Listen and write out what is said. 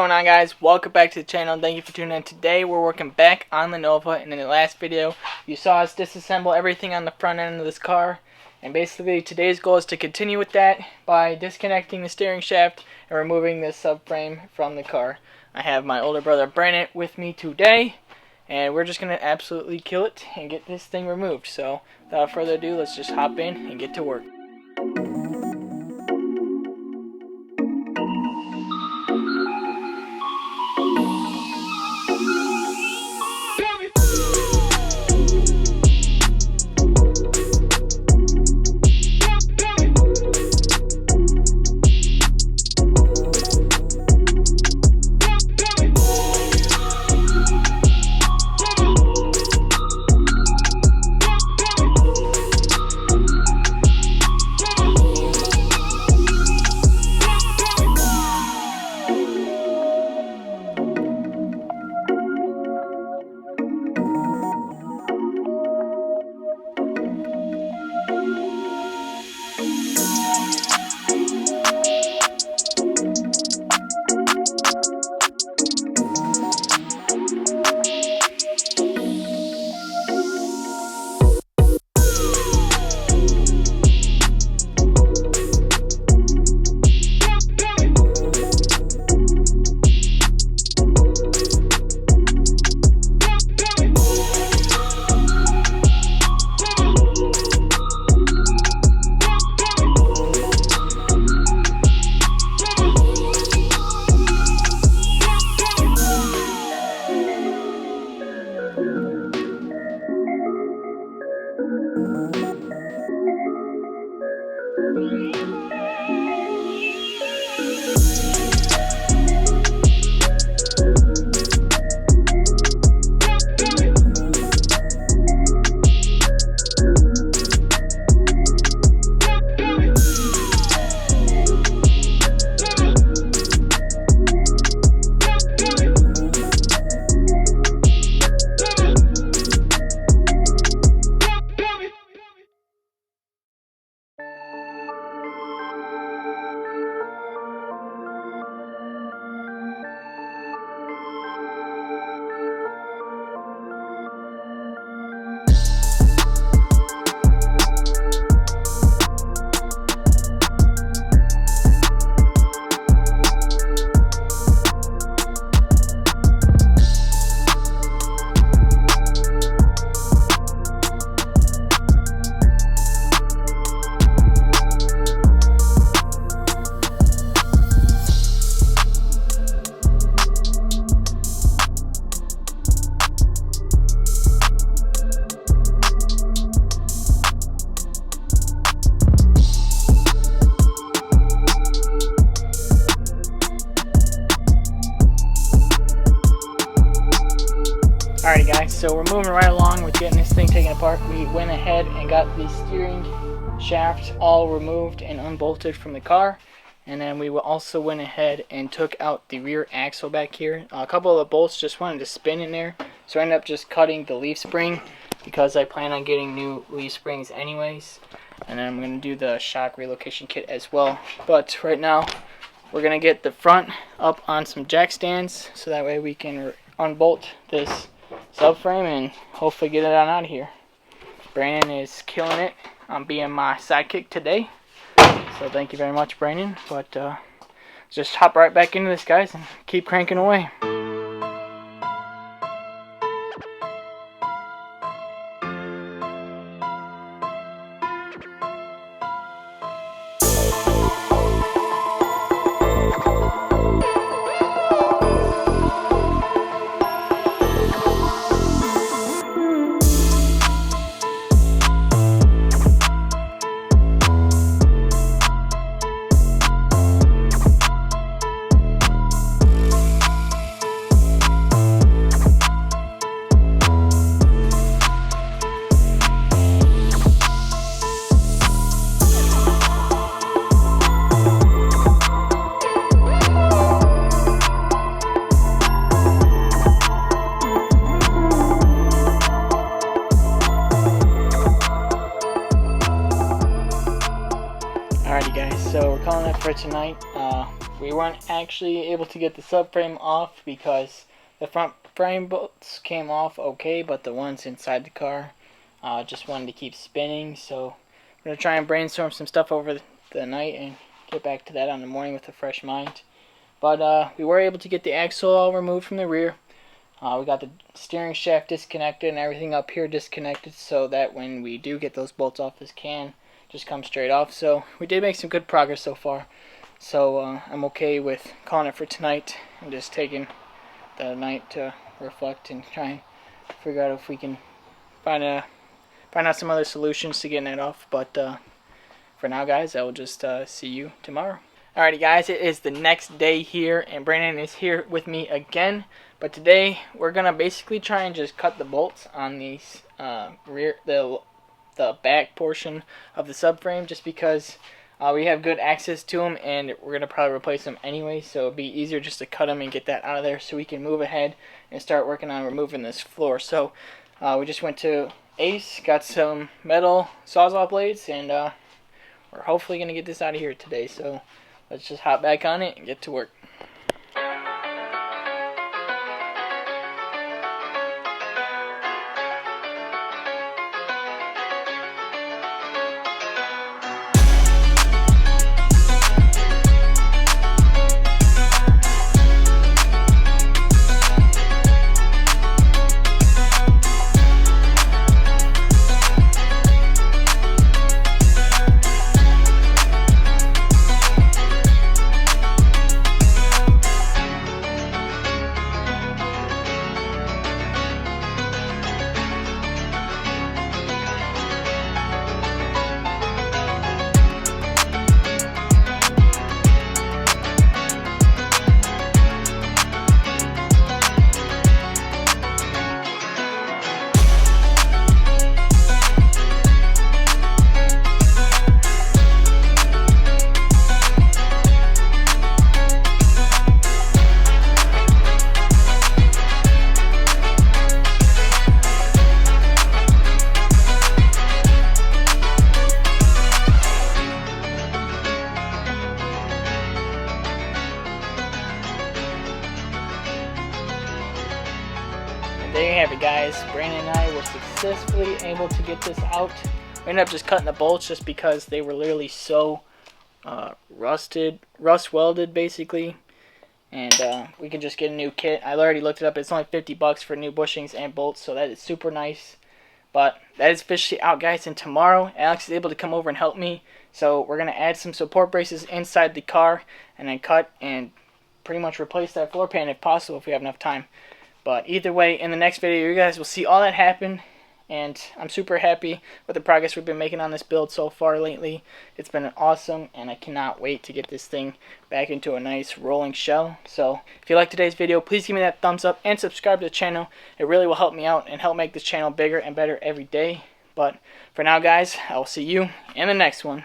going on, guys? Welcome back to the channel. Thank you for tuning in. Today we're working back on the Nova, and in the last video you saw us disassemble everything on the front end of this car, and basically today's goal is to continue with that by disconnecting the steering shaft and removing this subframe from the car. I have my older brother Brandon with me today, and we're just going to absolutely kill it and get this thing removed. So without further ado, let's just hop in and get to work. Alrighty guys, so we're moving right along with getting this thing taken apart. We went ahead and got the steering shaft all removed and unbolted from the car, and then we also went ahead and took out the rear axle back here. A couple of the bolts just wanted to spin in there, so I ended up just cutting the leaf spring because I plan on getting new leaf springs anyways, and then I'm going to do the shock relocation kit as well. But right now we're going to get the front up on some jack stands so that way we can unbolt this subframe and hopefully get it on out of here. Brandon is killing it on being my sidekick today, so thank you very much, Brandon. But just hop right back into this, guys, and keep cranking away. Alrighty guys, so we're calling it for tonight. We weren't actually able to get the subframe off because the front frame bolts came off okay, but the ones inside the car just wanted to keep spinning. So I'm going to try and brainstorm some stuff over the night and get back to that on the morning with a fresh mind. But we were able to get the axle all removed from the rear. We got the steering shaft disconnected and everything up here disconnected so that when we do get those bolts off, this can just come straight off. So we did make some good progress so far. So I'm okay with calling it for tonight. I'm just taking the night to reflect and try and figure out if we can find out some other solutions to getting that off. But for now, guys, I will just see you tomorrow. Alrighty, guys, it is the next day here, and Brandon is here with me again. But today we're gonna basically try and just cut the bolts on these the back portion of the subframe, just because we have good access to them, and we're gonna probably replace them anyway. So it'd be easier just to cut them and get that out of there, so we can move ahead and start working on removing this floor. So we just went to Ace, got some metal sawzall blades, and we're hopefully gonna get this out of here today. So let's just hop back on it and get to work. There you have it, guys. Brandon and I were successfully able to get this out. We ended up just cutting the bolts just because they were literally so rust welded basically. And we can just get a new kit. I already looked it up. It's only $50 for new bushings and bolts, so that is super nice. But that is officially out, guys, and tomorrow Alex is able to come over and help me. So we're going to add some support braces inside the car and then cut and pretty much replace that floor pan if possible, if we have enough time. But either way, in the next video, you guys will see all that happen. And I'm super happy with the progress we've been making on this build so far lately. It's been awesome, and I cannot wait to get this thing back into a nice rolling shell. So if you liked today's video, please give me that thumbs up and subscribe to the channel. It really will help me out and help make this channel bigger and better every day. But for now, guys, I will see you in the next one.